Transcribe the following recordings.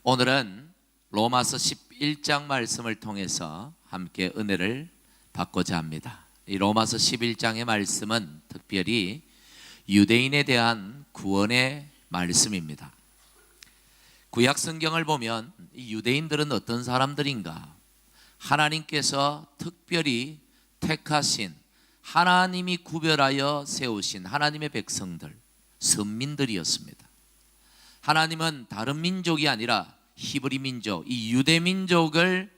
오늘은 로마서 11장 말씀을 통해서 함께 은혜를 받고자 합니다. 이 로마서 11장의 말씀은 특별히 유대인에 대한 구원의 말씀입니다. 구약 성경을 보면 이 유대인들은 어떤 사람들인가? 하나님께서 특별히 택하신, 하나님이 구별하여 세우신 하나님의 백성들, 선민들이었습니다. 하나님은 다른 민족이 아니라 히브리 민족, 이 유대 민족을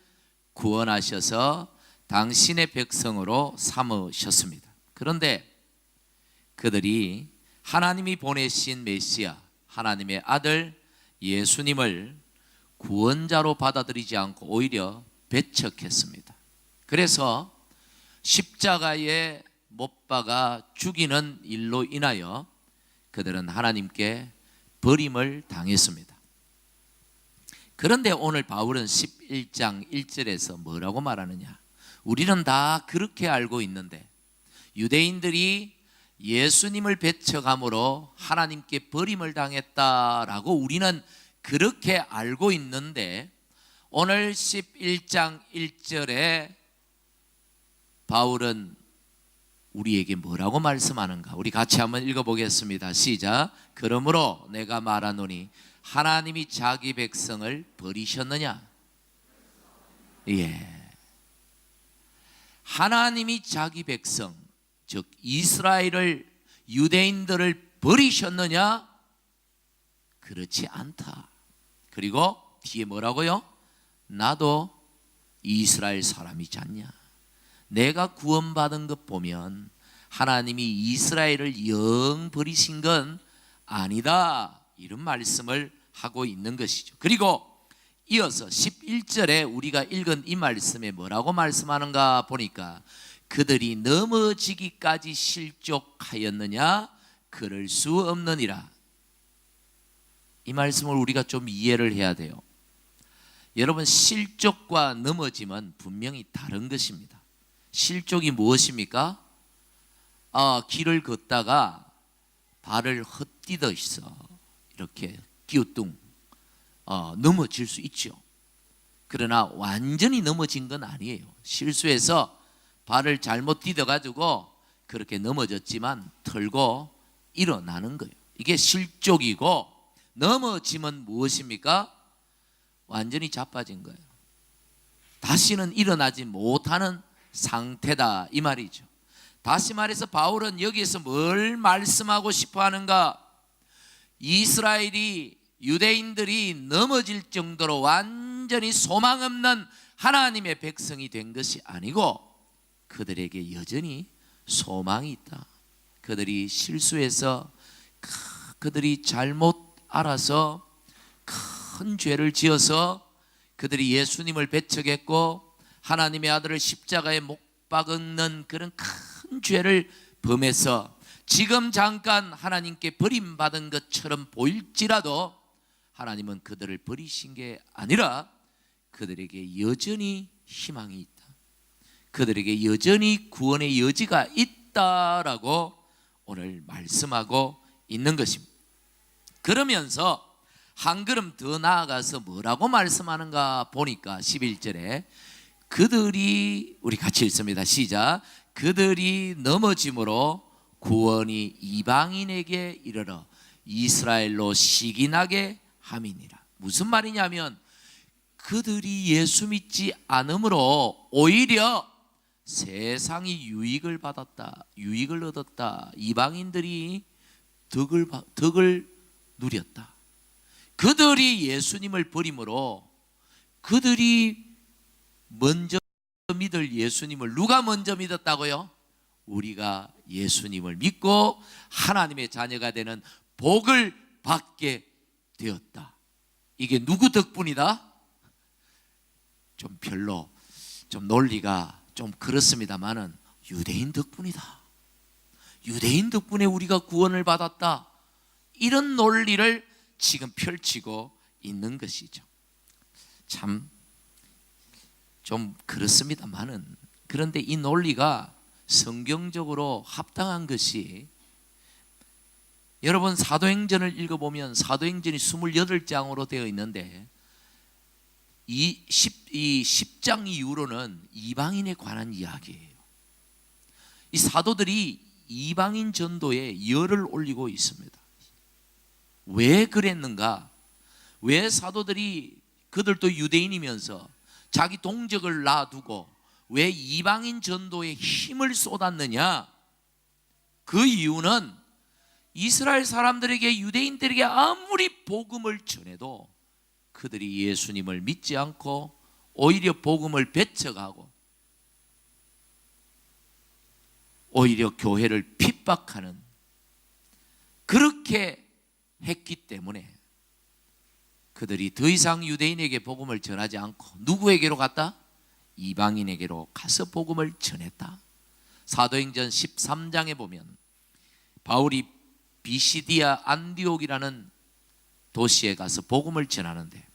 구원하셔서 당신의 백성으로 삼으셨습니다. 그런데 그들이 하나님이 보내신 메시아, 하나님의 아들 예수님을 구원자로 받아들이지 않고 오히려 배척했습니다. 그래서 십자가에 못 박아 죽이는 일로 인하여 그들은 하나님께 버림을 당했습니다. 그런데 오늘 바울은 11장 1절에서 뭐라고 말하느냐? 우리는 다 그렇게 알고 있는데 유대인들이 예수님을 배척함으로 하나님께 버림을 당했다라고 우리는 그렇게 알고 있는데, 오늘 11장 1절에 바울은 우리에게 뭐라고 말씀하는가? 우리 같이 한번 읽어보겠습니다. 시작. 그러므로 내가 말하노니 하나님이 자기 백성을 버리셨느냐? 예. 하나님이 자기 백성, 즉 이스라엘을, 유대인들을 버리셨느냐? 그렇지 않다. 그리고 뒤에 뭐라고요? 나도 이스라엘 사람이지 않냐? 내가 구원받은 것 보면 하나님이 이스라엘을 영 버리신 건 아니다, 이런 말씀을 하고 있는 것이죠. 그리고 이어서 11절에 우리가 읽은 이 말씀에 뭐라고 말씀하는가 보니까 그들이 넘어지기까지 실족하였느냐? 그럴 수 없느니라. 이 말씀을 우리가 좀 이해를 해야 돼요. 여러분, 실족과 넘어짐은 분명히 다른 것입니다. 실족이 무엇입니까? 길을 걷다가 발을 헛디뎌서 이렇게 기우뚱 넘어질 수 있죠. 그러나 완전히 넘어진 건 아니에요. 실수해서 발을 잘못 디뎌가지고 그렇게 넘어졌지만 털고 일어나는 거예요. 이게 실족이고, 넘어짐은 무엇입니까? 완전히 자빠진 거예요. 다시는 일어나지 못하는 상태다, 이 말이죠. 다시 말해서 바울은 여기에서 뭘 말씀하고 싶어 하는가? 이스라엘이, 유대인들이 넘어질 정도로 완전히 소망 없는 하나님의 백성이 된 것이 아니고 그들에게 여전히 소망이 있다. 그들이 실수해서, 그들이 잘못 알아서 큰 죄를 지어서 그들이 예수님을 배척했고 하나님의 아들을 십자가에 못 박는 그런 큰 죄를 범해서 지금 잠깐 하나님께 버림받은 것처럼 보일지라도 하나님은 그들을 버리신 게 아니라 그들에게 여전히 희망이 있다, 그들에게 여전히 구원의 여지가 있다라고 오늘 말씀하고 있는 것입니다. 그러면서 한 걸음 더 나아가서 뭐라고 말씀하는가 보니까 11절에 그들이, 우리 같이 읽습니다. 시작. 그들이 넘어짐으로 구원이 이방인에게 이르러 이스라엘로 시기나게 함이니라. 무슨 말이냐면 그들이 예수 믿지 않으므로 오히려 세상이 유익을 받았다, 유익을 얻었다, 이방인들이 덕을 누렸다. 그들이 예수님을 버림으로 그들이 먼저 믿을 예수님을, 누가 먼저 믿었다고요? 우리가 예수님을 믿고 하나님의 자녀가 되는 복을 받게 되었다. 이게 누구 덕분이다? 좀 별로, 좀 논리가 좀 그렇습니다만은 유대인 덕분이다. 유대인 덕분에 우리가 구원을 받았다. 이런 논리를 지금 펼치고 있는 것이죠. 참 좀 그렇습니다만은, 그런데 이 논리가 성경적으로 합당한 것이, 여러분 사도행전을 읽어보면 사도행전이 28장으로 되어 있는데 이 10장 이후로는 이방인에 관한 이야기예요. 이 사도들이 이방인 전도에 열을 올리고 있습니다. 왜 그랬는가? 왜 사도들이 그들도 유대인이면서 자기 동족을 놔두고 왜 이방인 전도에 힘을 쏟았느냐? 그 이유는 이스라엘 사람들에게, 유대인들에게 아무리 복음을 전해도 그들이 예수님을 믿지 않고 오히려 복음을 배척하고 오히려 교회를 핍박하는, 그렇게 했기 때문에 그들이 더 이상 유대인에게 복음을 전하지 않고 누구에게로 갔다? 이방인에게로 가서 복음을 전했다. 사도행전 13장에 보면 바울이 비시디아 안디옥이라는 도시에 가서 복음을 전하는데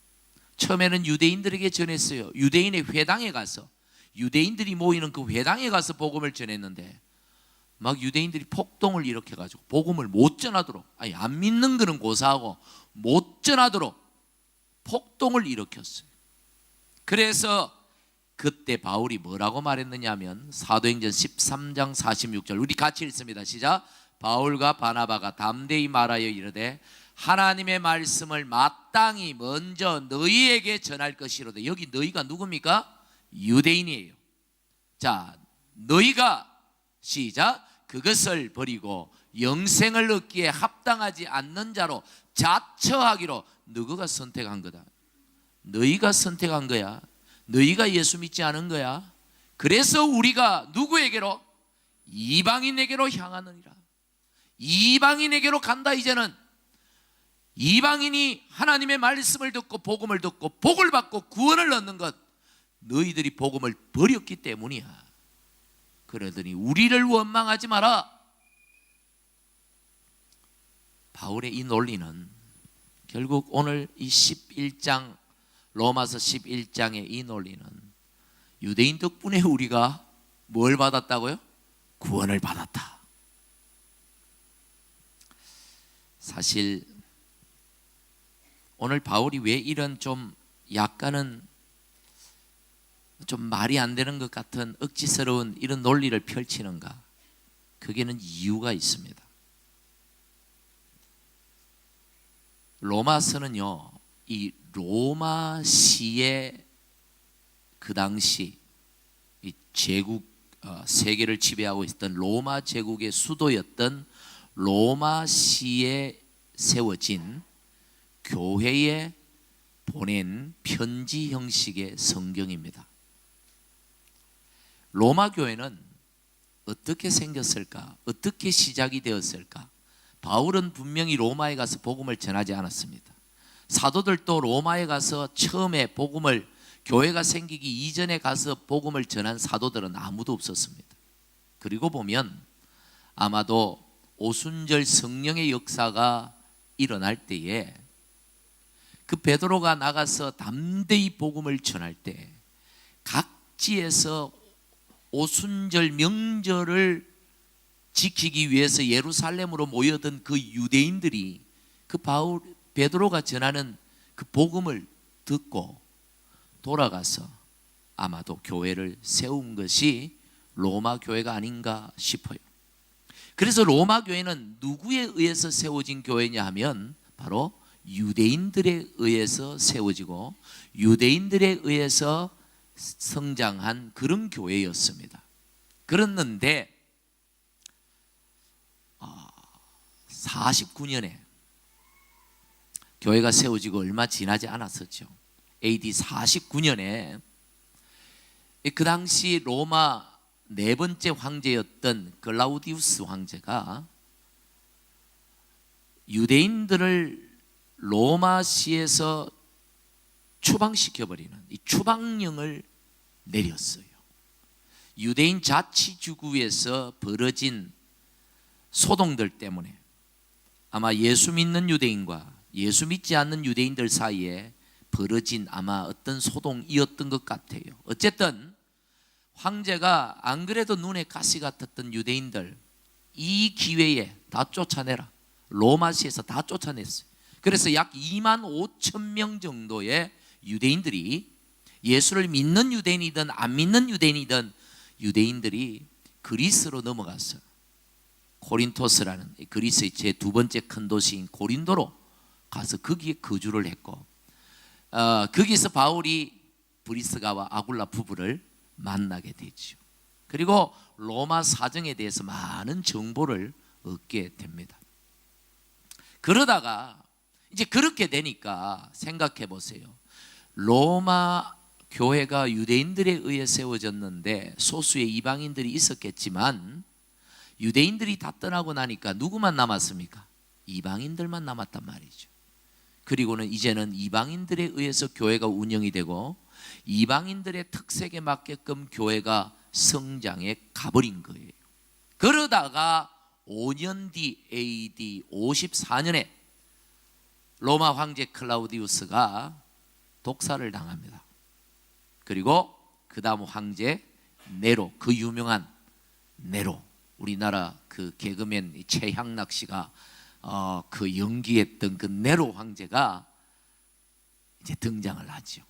처음에는 유대인들에게 전했어요. 유대인의 회당에 가서, 유대인들이 모이는 그 회당에 가서 복음을 전했는데 막 유대인들이 폭동을 일으켜가지고 복음을 못 전하도록, 아니 안 믿는 거는 고사하고 못 전하도록 폭동을 일으켰어요. 그래서 그때 바울이 뭐라고 말했느냐 하면 사도행전 13장 46절, 우리 같이 읽습니다. 시작. 바울과 바나바가 담대히 말하여 이르되 하나님의 말씀을 마땅히 먼저 너희에게 전할 것이로되. 여기 너희가 누굽니까? 유대인이에요. 자, 너희가 시작. 그것을 버리고 영생을 얻기에 합당하지 않는 자로 자처하기로. 너희가 선택한 거다. 너희가 선택한 거야. 너희가 예수 믿지 않은 거야. 그래서 우리가 누구에게로? 이방인에게로 향하느니라. 이방인에게로 간다. 이제는 이방인이 하나님의 말씀을 듣고 복음을 듣고 복을 받고 구원을 얻는 것, 너희들이 복음을 버렸기 때문이야. 그러더니 우리를 원망하지 마라. 바울의 이 논리는 결국 오늘 이 11장, 로마서 11장의 이 논리는 유대인 덕분에 우리가 뭘 받았다고요? 구원을 받았다. 사실 오늘 바울이 왜 이런 좀 약간은 좀 말이 안 되는 것 같은 억지스러운 이런 논리를 펼치는가? 그게는 이유가 있습니다. 로마서는요, 이 로마시의 그 당시 이 제국, 세계를 지배하고 있었던 로마 제국의 수도였던 로마시에 세워진 교회에 보낸 편지 형식의 성경입니다. 로마 교회는 어떻게 생겼을까? 어떻게 시작이 되었을까? 바울은 분명히 로마에 가서 복음을 전하지 않았습니다. 사도들도 로마에 가서 처음에 복음을, 교회가 생기기 이전에 가서 복음을 전한 사도들은 아무도 없었습니다. 그리고 보면 아마도 오순절 성령의 역사가 일어날 때에 그 베드로가 나가서 담대히 복음을 전할 때 각지에서 오순절 명절을 지키기 위해서 예루살렘으로 모여든 그 유대인들이 그 베드로가 전하는 그 복음을 듣고 돌아가서 아마도 교회를 세운 것이 로마 교회가 아닌가 싶어요. 그래서 로마 교회는 누구에 의해서 세워진 교회냐 하면 바로 유대인들에 의해서 세워지고 유대인들에 의해서 성장한 그런 교회였습니다. 그랬는데 49년에 교회가 세워지고 얼마 지나지 않았었죠. AD 49년에 그 당시 로마 네 번째 황제였던 글라우디우스 황제가 유대인들을 로마시에서 추방시켜버리는 이 추방령을 내렸어요. 유대인 자치주구에서 벌어진 소동들 때문에 아마 예수 믿는 유대인과 예수 믿지 않는 유대인들 사이에 벌어진 아마 어떤 소동이었던 것 같아요. 어쨌든 황제가 안 그래도 눈에 가시 같았던 유대인들 이 기회에 다 쫓아내라. 로마시에서 다 쫓아냈어요. 그래서 약 2만 5천 명 정도의 유대인들이 예수를 믿는 유대인이든 안 믿는 유대인이든 유대인들이 그리스로 넘어갔어요. 코린토스라는 그리스의 제 두 번째 큰 도시인 고린도로 가서 거기에 거주를 했고, 거기서 바울이 브리스가와 아굴라 부부를 만나게 되죠. 그리고 로마 사정에 대해서 많은 정보를 얻게 됩니다. 그러다가 이제 그렇게 되니까 생각해 보세요. 로마 교회가 유대인들에 의해 세워졌는데 소수의 이방인들이 있었겠지만 유대인들이 다 떠나고 나니까 누구만 남았습니까? 이방인들만 남았단 말이죠. 그리고는 이제는 이방인들에 의해서 교회가 운영이 되고 이방인들의 특색에 맞게끔 교회가 성장해 가버린 거예요. 그러다가 5년 뒤 AD 54년에 로마 황제 클라우디우스가 독살을 당합니다. 그리고 그 다음 황제 네로, 그 유명한 네로, 우리나라 그 개그맨 최향락 씨가 그 연기했던 그 네로 황제가 이제 등장을 하죠.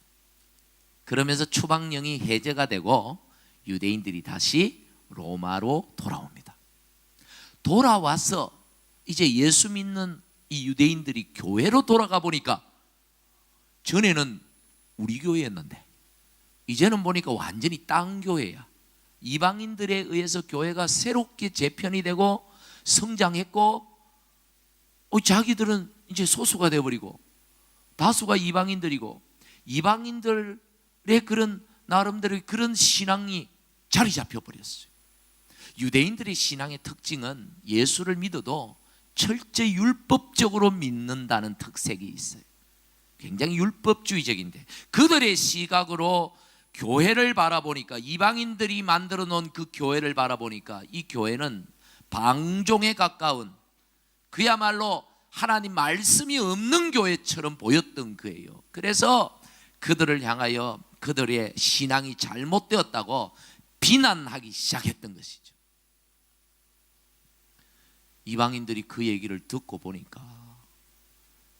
그러면서 추방령이 해제가 되고 유대인들이 다시 로마로 돌아옵니다. 돌아와서 이제 예수 믿는 이 유대인들이 교회로 돌아가 보니까 전에는 우리 교회였는데 이제는 보니까 완전히 딴 교회야. 이방인들에 의해서 교회가 새롭게 재편이 되고 성장했고, 자기들은 이제 소수가 되어버리고 다수가 이방인들이고, 이방인들의 그런 나름대로 그런 신앙이 자리 잡혀버렸어요. 유대인들의 신앙의 특징은 예수를 믿어도 철저히 율법적으로 믿는다는 특색이 있어요. 굉장히 율법주의적인데 그들의 시각으로 교회를 바라보니까, 이방인들이 만들어 놓은 그 교회를 바라보니까 이 교회는 방종에 가까운, 그야말로 하나님 말씀이 없는 교회처럼 보였던 거예요. 그래서 그들을 향하여 그들의 신앙이 잘못되었다고 비난하기 시작했던 것이죠. 이방인들이 그 얘기를 듣고 보니까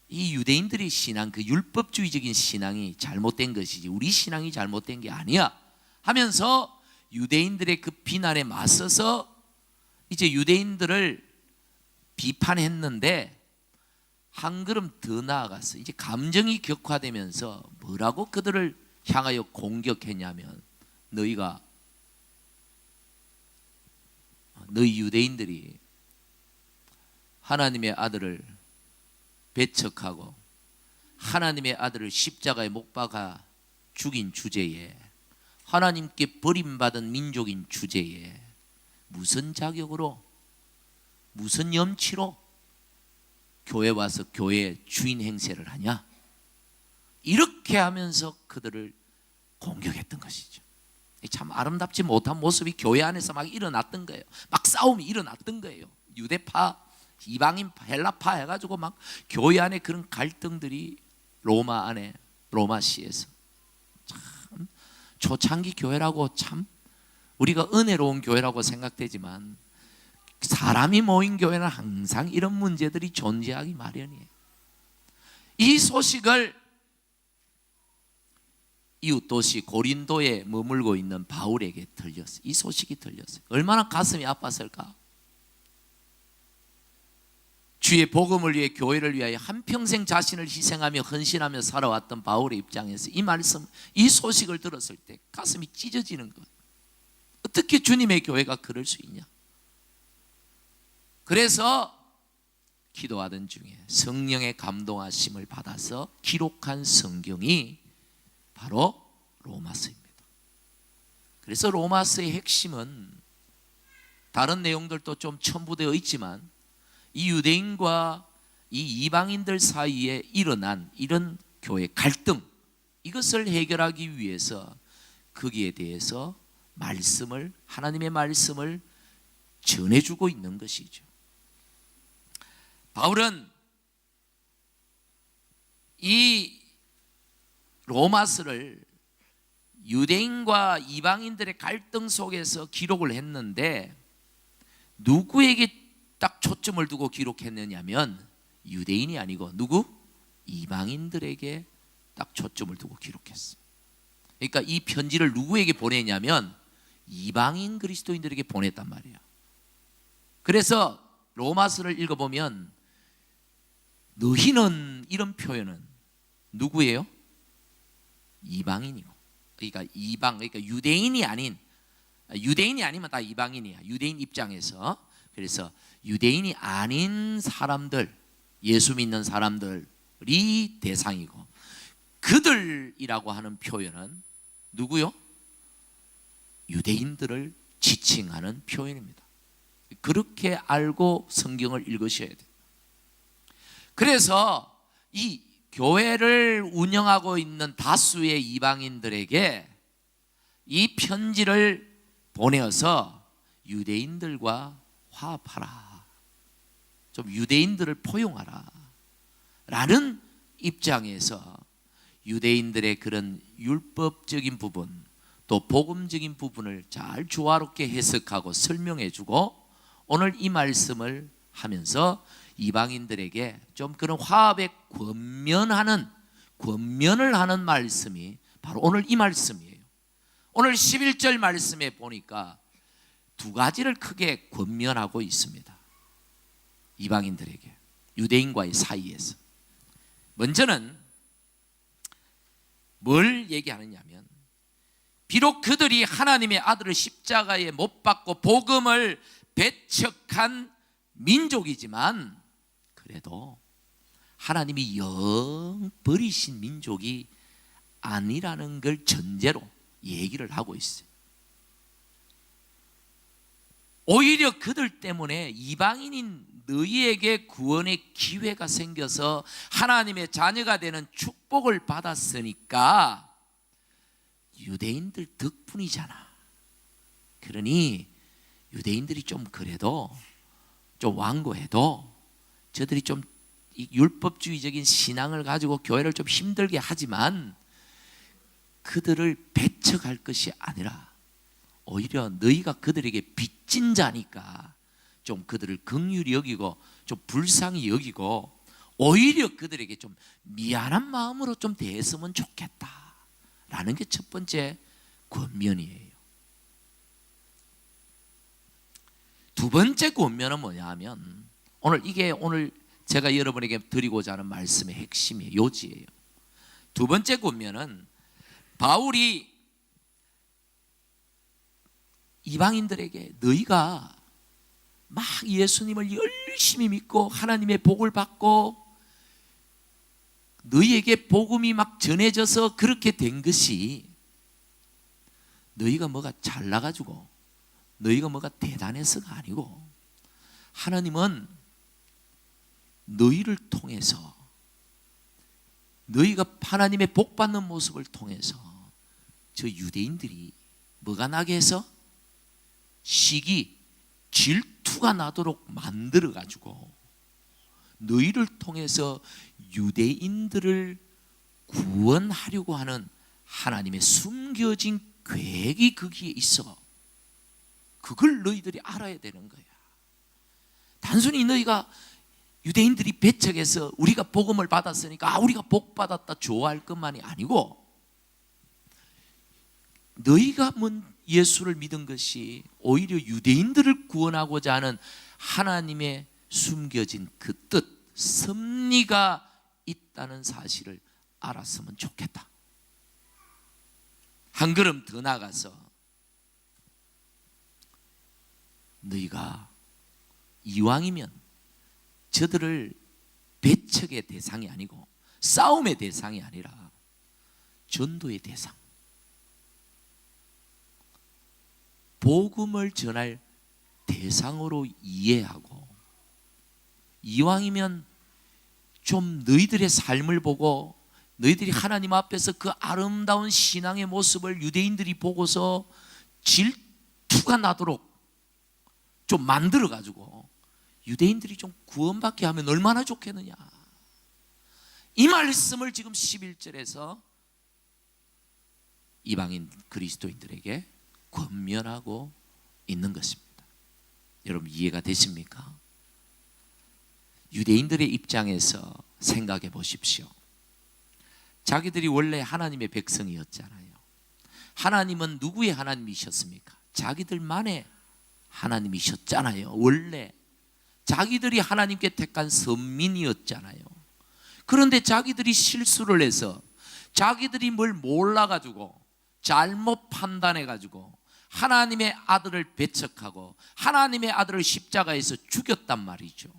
이 유대인들의 신앙, 그 율법주의적인 신앙이 잘못된 것이지 우리 신앙이 잘못된 게 아니야 하면서 유대인들의 그 비난에 맞서서 이제 유대인들을 비판했는데 한 걸음 더 나아갔어. 이제 감정이 격화되면서 뭐라고 그들을 향하여 공격했냐면, 너희 유대인들이 하나님의 아들을 배척하고 하나님의 아들을 십자가에 못 박아 죽인 주제에, 하나님께 버림받은 민족인 주제에 무슨 자격으로, 무슨 염치로 교회 와서 교회의 주인 행세를 하냐, 이렇게 하면서 그들을 공격했던 것이죠. 참 아름답지 못한 모습이 교회 안에서 막 일어났던 거예요. 막 싸움이 일어났던 거예요. 유대파, 이방인파, 헬라파 해가지고 막 교회 안에 그런 갈등들이 로마 안에, 로마시에서 참 초창기 교회라고 참 우리가 은혜로운 교회라고 생각되지만 사람이 모인 교회는 항상 이런 문제들이 존재하기 마련이에요. 이 소식을 이웃 도시 고린도에 머물고 있는 바울에게 들렸어요. 이 소식이 들렸어요. 얼마나 가슴이 아팠을까? 주의 복음을 위해, 교회를 위하여 한평생 자신을 희생하며 헌신하며 살아왔던 바울의 입장에서 이 말씀, 이 소식을 들었을 때 가슴이 찢어지는 것. 어떻게 주님의 교회가 그럴 수 있냐? 그래서 기도하던 중에 성령의 감동하심을 받아서 기록한 성경이 바로 로마서입니다. 그래서 로마서의 핵심은 다른 내용들도 좀 첨부되어 있지만 이 유대인과 이 이방인들 사이에 일어난 이런 교회 갈등, 이것을 해결하기 위해서 거기에 대해서 말씀을, 하나님의 말씀을 전해주고 있는 것이죠. 바울은 이 로마서를 유대인과 이방인들의 갈등 속에서 기록을 했는데 누구에게 딱 초점을 두고 기록했느냐면 유대인이 아니고 누구? 이방인들에게 딱 초점을 두고 기록했어요. 그러니까 이 편지를 누구에게 보내냐면 이방인 그리스도인들에게 보냈단 말이에요. 그래서 로마서를 읽어보면 너희는 이런 표현은 누구예요? 이방인이고. 그러니까 유대인이 아니면 다 이방인이야. 유대인 입장에서. 그래서 유대인이 아닌 사람들, 예수 믿는 사람들이 대상이고, 그들이라고 하는 표현은 누구요? 유대인들을 지칭하는 표현입니다. 그렇게 알고 성경을 읽으셔야 돼요. 그래서 이 교회를 운영하고 있는 다수의 이방인들에게 이 편지를 보내어서 유대인들과 화합하라, 좀 유대인들을 포용하라 라는 입장에서 유대인들의 그런 율법적인 부분, 또 복음적인 부분을 잘 조화롭게 해석하고 설명해 주고, 오늘 이 말씀을 하면서 이방인들에게 좀 그런 화합에 권면을 하는 말씀이 바로 오늘 이 말씀이에요. 오늘 11절 말씀에 보니까 두 가지를 크게 권면하고 있습니다. 이방인들에게, 유대인과의 사이에서. 먼저는 뭘 얘기하느냐면, 비록 그들이 하나님의 아들을 십자가에 못 박고 복음을 배척한 민족이지만 그래도 하나님이 영 버리신 민족이 아니라는 걸 전제로 얘기를 하고 있어요. 오히려 그들 때문에 이방인인 너희에게 구원의 기회가 생겨서 하나님의 자녀가 되는 축복을 받았으니까 유대인들 덕분이잖아. 그러니 유대인들이 좀 그래도 좀 완고해도 저들이 좀 율법주의적인 신앙을 가지고 교회를 좀 힘들게 하지만 그들을 배척할 것이 아니라 오히려 너희가 그들에게 빚진 자니까 좀 그들을 긍휼히 여기고 좀 불쌍히 여기고 오히려 그들에게 좀 미안한 마음으로 좀 대했으면 좋겠다라는 게 첫 번째 권면이에요. 두 번째 권면은 뭐냐 하면 오늘 제가 여러분에게 드리고자 하는 말씀의 핵심이에요. 요지예요. 두 번째 권면은 바울이 이방인들에게 너희가 막 예수님을 열심히 믿고 하나님의 복을 받고 너희에게 복음이 막 전해져서 그렇게 된 것이 너희가 뭐가 잘나가지고 너희가 뭐가 대단해서가 아니고 하나님은 너희를 통해서 너희가 하나님의 복 받는 모습을 통해서 저 유대인들이 뭐가 나게 해서 시기, 질투가 나도록 만들어 가지고 너희를 통해서 유대인들을 구원하려고 하는 하나님의 숨겨진 계획이 거기에 있어. 그걸 너희들이 알아야 되는 거야. 단순히 너희가 유대인들이 배척해서 우리가 복음을 받았으니까 우리가 복 받았다 좋아할 것만이 아니고 너희가 예수를 믿은 것이 오히려 유대인들을 구원하고자 하는 하나님의 숨겨진 그 뜻, 섭리가 있다는 사실을 알았으면 좋겠다. 한 걸음 더 나가서 너희가 이왕이면 저들을 배척의 대상이 아니고 싸움의 대상이 아니라 전도의 대상, 복음을 전할 대상으로 이해하고 이왕이면 좀 너희들의 삶을 보고 너희들이 하나님 앞에서 그 아름다운 신앙의 모습을 유대인들이 보고서 질투가 나도록 좀 만들어 가지고 유대인들이 좀 구원받게 하면 얼마나 좋겠느냐. 이 말씀을 지금 11절에서 이방인 그리스도인들에게 권면하고 있는 것입니다. 여러분 이해가 되십니까? 유대인들의 입장에서 생각해 보십시오. 자기들이 원래 하나님의 백성이었잖아요. 하나님은 누구의 하나님이셨습니까? 자기들만의 하나님이셨잖아요. 원래 자기들이 하나님께 택한 선민이었잖아요. 그런데 자기들이 실수를 해서 자기들이 뭘 몰라가지고 잘못 판단해가지고 하나님의 아들을 배척하고 하나님의 아들을 십자가에서 죽였단 말이죠.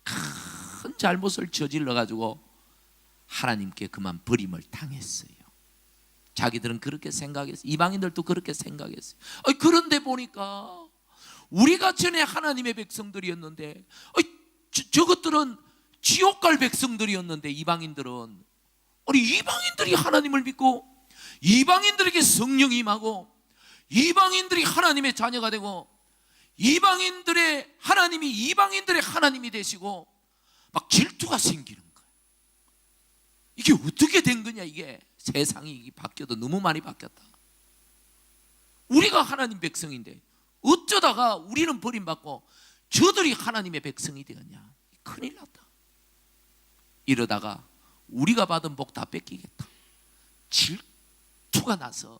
큰 잘못을 저질러가지고 하나님께 그만 버림을 당했어요. 자기들은 그렇게 생각했어요. 이방인들도 그렇게 생각했어요. 그런데 보니까 우리가 전에 하나님의 백성들이었는데 저것들은 지옥 갈 백성들이었는데 이방인들은 이방인들이 하나님을 믿고 이방인들에게 성령이 임하고 이방인들이 하나님의 자녀가 되고 이방인들의 하나님이 이방인들의 하나님이 되시고 막 질투가 생기는 거예요. 이게 어떻게 된 거냐. 이게 세상이 바뀌어도 너무 많이 바뀌었다. 우리가 하나님 백성인데 어쩌다가 우리는 버림받고 저들이 하나님의 백성이 되었냐. 큰일 났다. 이러다가 우리가 받은 복 다 뺏기겠다. 질투가 나서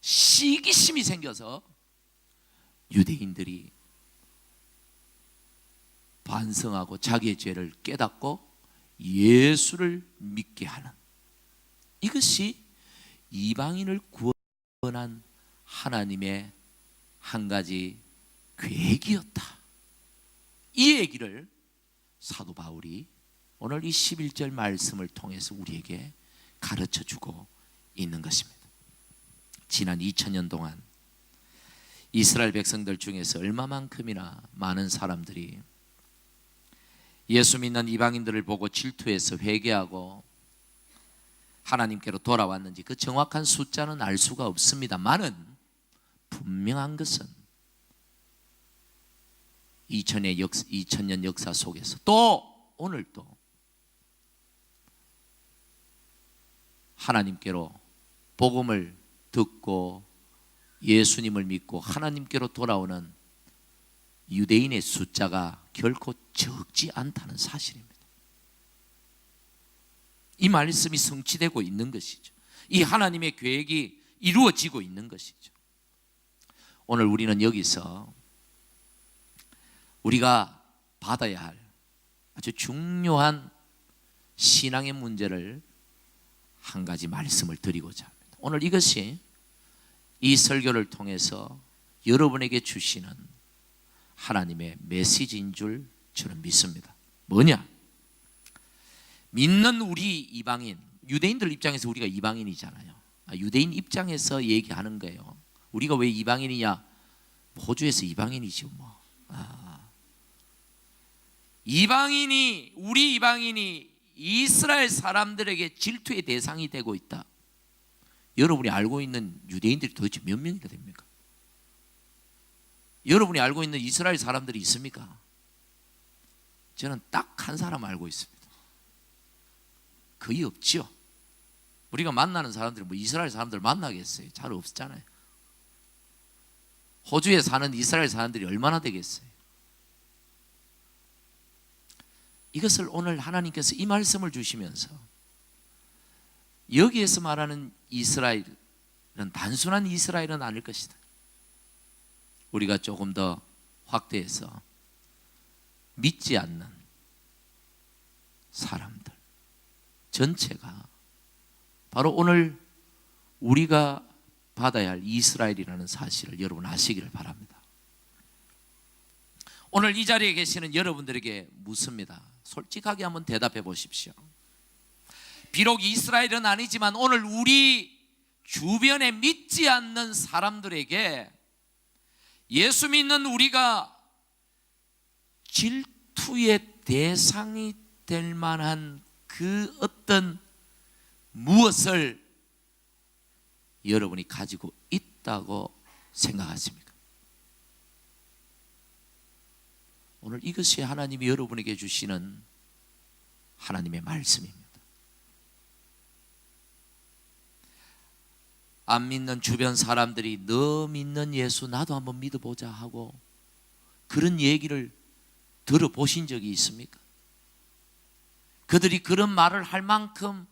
시기심이 생겨서 유대인들이 반성하고 자기의 죄를 깨닫고 예수를 믿게 하는, 이것이 이방인을 구원한 하나님의 한 가지 계획이었다. 이 얘기를 사도 바울이 오늘 이 11절 말씀을 통해서 우리에게 가르쳐주고 있는 것입니다. 지난 2000년 동안 이스라엘 백성들 중에서 얼마만큼이나 많은 사람들이 예수 믿는 이방인들을 보고 질투해서 회개하고 하나님께로 돌아왔는지 그 정확한 숫자는 알 수가 없습니다만은 분명한 것은 2000년 역사 속에서 또 오늘도 하나님께로 복음을 듣고 예수님을 믿고 하나님께로 돌아오는 유대인의 숫자가 결코 적지 않다는 사실입니다. 이 말씀이 성취되고 있는 것이죠. 이 하나님의 계획이 이루어지고 있는 것이죠. 오늘 우리는 여기서 우리가 받아야 할 아주 중요한 신앙의 문제를 한 가지 말씀을 드리고자 합니다. 오늘 이것이 이 설교를 통해서 여러분에게 주시는 하나님의 메시지인 줄 저는 믿습니다. 뭐냐? 믿는 우리 이방인, 유대인들 입장에서 우리가 이방인이잖아요. 유대인 입장에서 얘기하는 거예요. 우리가 왜 이방인이냐? 호주에서 이방인이지 뭐. 우리 이방인이 이스라엘 사람들에게 질투의 대상이 되고 있다. 여러분이 알고 있는 유대인들이 도대체 몇 명이나 됩니까? 여러분이 알고 있는 이스라엘 사람들이 있습니까? 저는 딱 한 사람 알고 있습니다. 거의 없죠. 우리가 만나는 사람들이 뭐 이스라엘 사람들 만나겠어요? 잘 없잖아요. 호주에 사는 이스라엘 사람들이 얼마나 되겠어요? 이것을 오늘 하나님께서 이 말씀을 주시면서 여기에서 말하는 이스라엘은 단순한 이스라엘은 아닐 것이다. 우리가 조금 더 확대해서 믿지 않는 사람들 전체가 바로 오늘 우리가 받아야 할 이스라엘이라는 사실을 여러분 아시기를 바랍니다. 오늘 이 자리에 계시는 여러분들에게 묻습니다. 솔직하게 한번 대답해 보십시오. 비록 이스라엘은 아니지만 오늘 우리 주변에 믿지 않는 사람들에게 예수 믿는 우리가 질투의 대상이 될 만한 그 어떤 무엇을 여러분이 가지고 있다고 생각하십니까? 오늘 이것이 하나님이 여러분에게 주시는 하나님의 말씀입니다. 안 믿는 주변 사람들이 너 믿는 예수 나도 한번 믿어보자 하고 그런 얘기를 들어보신 적이 있습니까? 그들이 그런 말을 할 만큼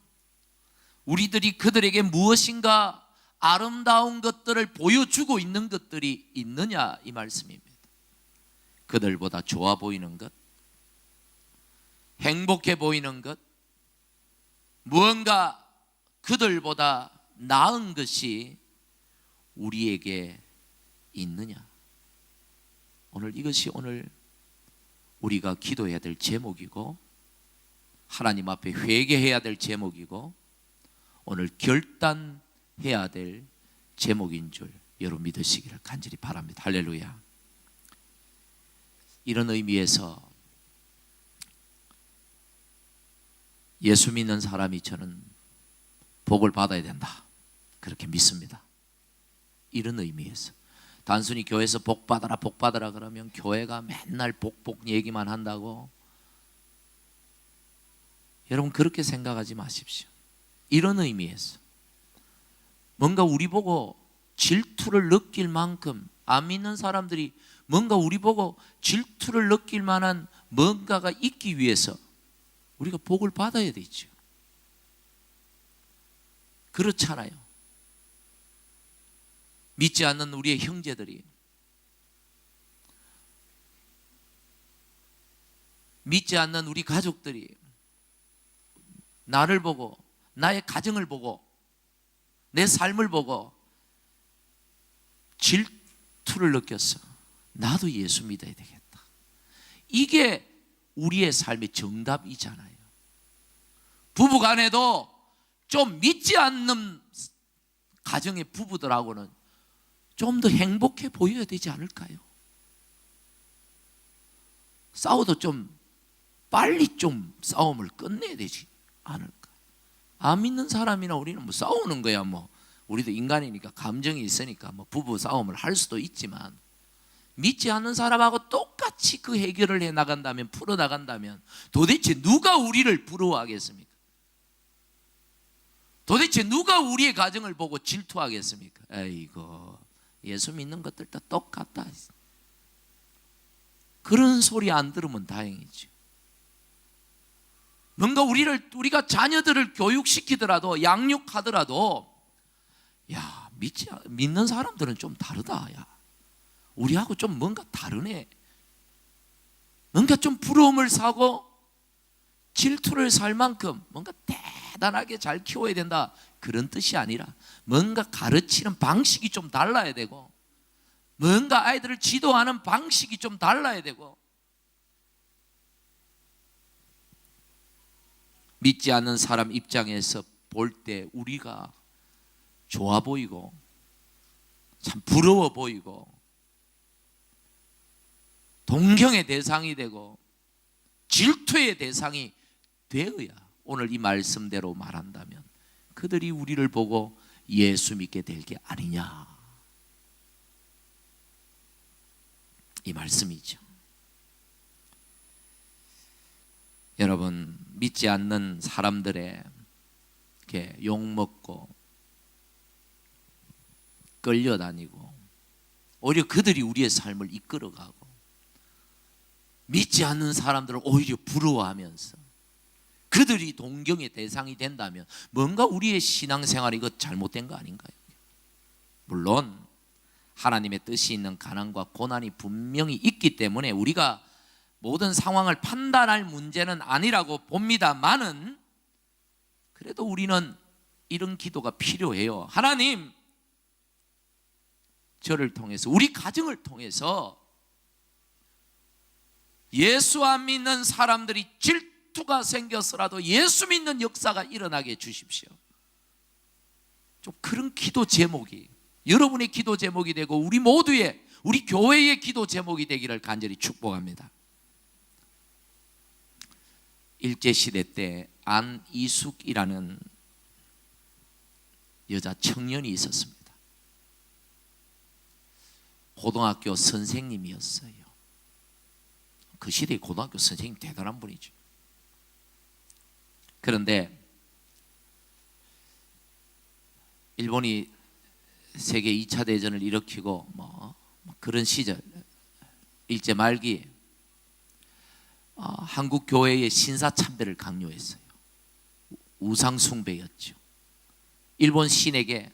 우리들이 그들에게 무엇인가 아름다운 것들을 보여주고 있는 것들이 있느냐 이 말씀입니다. 그들보다 좋아 보이는 것, 행복해 보이는 것, 무언가 그들보다 나은 것이 우리에게 있느냐. 이것이 오늘 우리가 기도해야 될 제목이고 하나님 앞에 회개해야 될 제목이고 오늘 결단해야 될 제목인 줄 여러분 믿으시기를 간절히 바랍니다. 할렐루야. 이런 의미에서 예수 믿는 사람이 저는 복을 받아야 된다 그렇게 믿습니다. 이런 의미에서 단순히 교회에서 복 받아라 복 받아라 그러면 교회가 맨날 복 얘기만 한다고 여러분 그렇게 생각하지 마십시오. 이런 의미에서 뭔가 우리 보고 질투를 느낄 만큼 안 믿는 사람들이 뭔가 우리 보고 질투를 느낄 만한 뭔가가 있기 위해서 우리가 복을 받아야 되죠. 그렇잖아요. 믿지 않는 우리의 형제들이, 믿지 않는 우리 가족들이 나를 보고, 나의 가정을 보고, 내 삶을 보고 질투를 느꼈어. 나도 예수 믿어야 되겠다. 이게 우리의 삶의 정답이잖아요. 부부간에도 좀 믿지 않는 가정의 부부들하고는 좀 더 행복해 보여야 되지 않을까요? 싸워도 좀 빨리 좀 싸움을 끝내야 되지 않을까? 안 믿는 사람이나 우리는 뭐 싸우는 거야 뭐 우리도 인간이니까 감정이 있으니까 뭐 부부 싸움을 할 수도 있지만 믿지 않는 사람하고 똑같이 그 해결을 해 나간다면 풀어 나간다면 도대체 누가 우리를 부러워하겠습니까? 도대체 누가 우리의 가정을 보고 질투하겠습니까? 에이고 예수 믿는 것들 다 똑같다. 그런 소리 안 들으면 다행이죠. 뭔가 우리가 자녀들을 교육시키더라도 양육하더라도 야 믿는 사람들은 좀 다르다. 야 우리하고 좀 뭔가 다르네. 뭔가 좀 부러움을 사고 질투를 살 만큼 뭔가 대단하게 잘 키워야 된다 그런 뜻이 아니라 뭔가 가르치는 방식이 좀 달라야 되고 뭔가 아이들을 지도하는 방식이 좀 달라야 되고 믿지 않는 사람 입장에서 볼 때 우리가 좋아 보이고 참 부러워 보이고 동경의 대상이 되고 질투의 대상이 되어야 오늘 이 말씀대로 말한다면 그들이 우리를 보고 예수 믿게 될 게 아니냐 이 말씀이죠. 여러분 믿지 않는 사람들의 이렇게 욕먹고 끌려다니고 오히려 그들이 우리의 삶을 이끌어가고 믿지 않는 사람들을 오히려 부러워하면서 그들이 동경의 대상이 된다면 뭔가 우리의 신앙생활이 이거 잘못된 거 아닌가요? 물론 하나님의 뜻이 있는 가난과 고난이 분명히 있기 때문에 우리가 모든 상황을 판단할 문제는 아니라고 봅니다만은 그래도 우리는 이런 기도가 필요해요. 하나님 저를 통해서 우리 가정을 통해서 예수 안 믿는 사람들이 질투가 생겨서라도 예수 믿는 역사가 일어나게 해주십시오. 좀 그런 기도 제목이 여러분의 기도 제목이 되고 우리 모두의 우리 교회의 기도 제목이 되기를 간절히 축복합니다. 일제시대 때 안이숙이라는 여자 청년이 있었습니다. 고등학교 선생님이었어요. 그 시대의 고등학교 선생님 대단한 분이죠. 그런데 일본이 세계 2차 대전을 일으키고 그런 시절 일제 말기 한국 교회의 신사 참배를 강요했어요. 우상 숭배였죠. 일본 신에게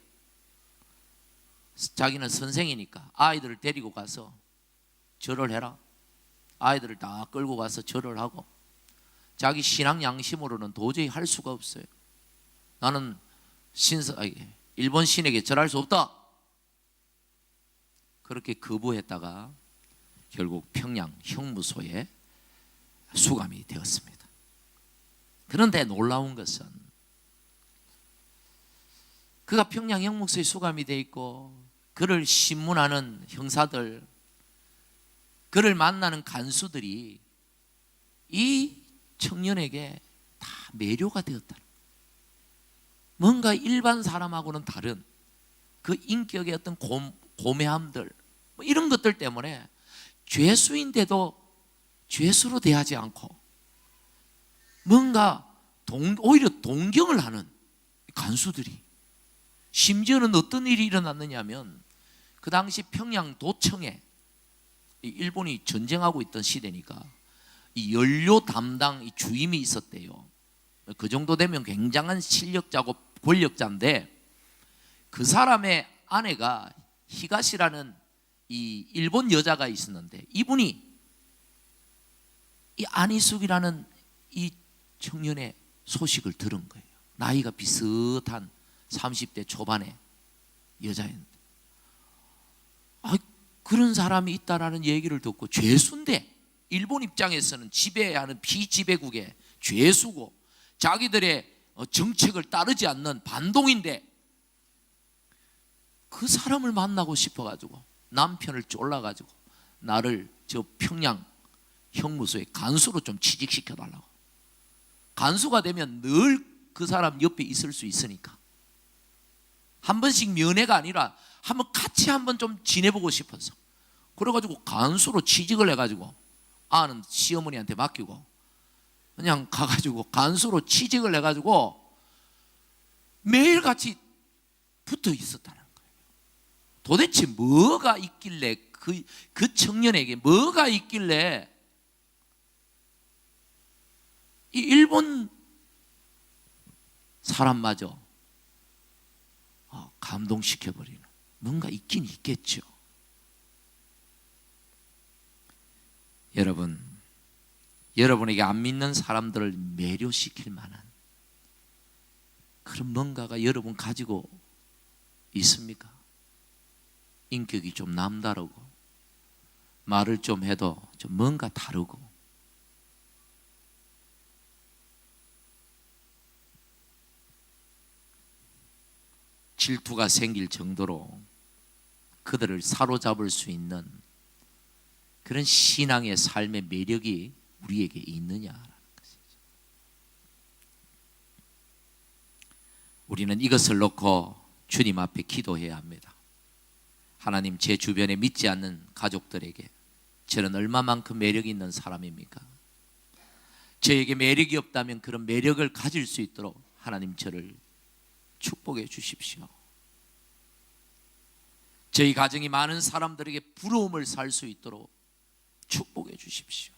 자기는 선생이니까 아이들을 데리고 가서 절을 해라. 아이들을 다 끌고 가서 절을 하고, 자기 신앙 양심으로는 도저히 할 수가 없어요. 나는 일본 신에게 절할 수 없다. 그렇게 거부했다가 결국 평양 형무소에 수감이 되었습니다. 그런데 놀라운 것은 그가 평양 형무소에 수감이 돼 있고, 그를 신문하는 형사들, 그를 만나는 간수들이 이 청년에게 다 매료가 되었다. 뭔가 일반 사람하고는 다른 그 인격의 어떤 고매함들, 뭐 이런 것들 때문에 죄수인데도 죄수로 대하지 않고 뭔가 오히려 동경을 하는 간수들이, 심지어는 어떤 일이 일어났느냐면, 그 당시 평양 도청에 일본이 전쟁하고 있던 시대니까 이 연료 담당 주임이 있었대요. 그 정도 되면 굉장한 실력자고 권력자인데, 그 사람의 아내가 히가시라는 이 일본 여자가 있었는데, 이분이 이 안희숙이라는 이 청년의 소식을 들은 거예요. 나이가 비슷한 30대 초반의 여자였는데, 그런 사람이 있다라는 얘기를 듣고, 죄수인데 일본 입장에서는 지배하는 비지배국의 죄수고 자기들의 정책을 따르지 않는 반동인데, 그 사람을 만나고 싶어가지고 남편을 쫄라가지고 나를 저 평양 형무소에 간수로 좀 취직시켜달라고. 간수가 되면 늘 그 사람 옆에 있을 수 있으니까 한 번씩 면회가 아니라 한번 같이 한번 좀 지내보고 싶어서, 그래가지고 간수로 취직을 해가지고 아는 시어머니한테 맡기고 그냥 가가지고 간수로 취직을 해가지고 매일 같이 붙어 있었다는 거예요. 도대체 뭐가 있길래 그 청년에게 뭐가 있길래 이 일본 사람마저 감동시켜버리는 뭔가 있긴 있겠죠. 여러분에게 안 믿는 사람들을 매료시킬 만한 그런 뭔가가 여러분 가지고 있습니까? 인격이 좀 남다르고 말을 좀 해도 좀 뭔가 다르고, 질투가 생길 정도로 그들을 사로잡을 수 있는 그런 신앙의 삶의 매력이 우리에게 있느냐라는 것이죠. 우리는 이것을 놓고 주님 앞에 기도해야 합니다. 하나님, 제 주변에 믿지 않는 가족들에게 저는 얼마만큼 매력이 있는 사람입니까? 저에게 매력이 없다면 그런 매력을 가질 수 있도록 하나님 저를 축복해 주십시오. 저희 가정이 많은 사람들에게 부러움을 살 수 있도록 축복해 주십시오.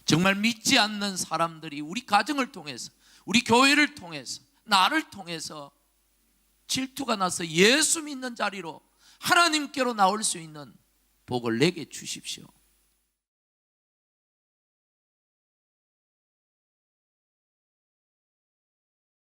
정말 믿지 않는 사람들이 우리 가정을 통해서, 우리 교회를 통해서, 나를 통해서 질투가 나서 예수 믿는 자리로 하나님께로 나올 수 있는 복을 내게 주십시오.